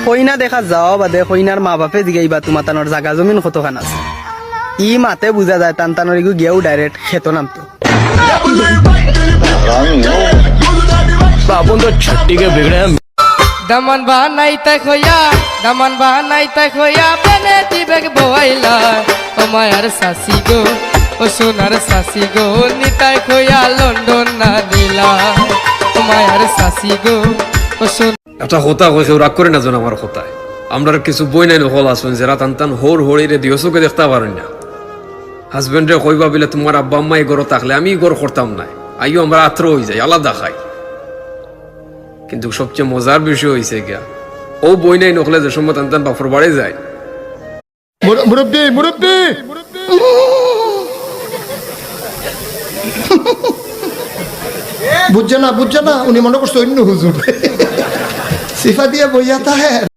কইনা দেখা যাওয়া বাদে কইনার মা বাপে জিগাইবা তোমার তানোর জাগা জমিন কতখান আছে ই মাতে বুঝা যায় টান টানোর এগু গিয়েও ডাইরেক্ট খেত নামতো बाबू तो छट्टी के बिगड़े दमन बानाइता खोया बने दिबेग बोइला ओ मायार सासी गो ओ सोनार सासी गो निताय खोया लंडन ना दिला ओ मायार सासी गो ओ सोन এটা হতা কই কেউ রাগ করে না জন আমার হতায় আমরা কিছু বই নাই হল আসুন যারা টান টান হোর হোড়িরে দিওসকে দেখতে পারেন না হাজবেন্ডে কইবা বলে তোমার আব্বা আম্মা এই ঘর থাকলে আমি ঘর করতাম না আইও আমরা আত্র হয়ে যাই আলাদা খাই কিন্তু সবচেয়ে মজার বিষয় হয়েছে গিয়া ও বই নাই নকলে যে সময় টান টান বাপর বাড়ি যায় মুরব্বী মুরব্বী বুঝছে না উনি মনে করছে অন্য হুজুর সিফা দিয়ে বইয়াতা হ্যাঁ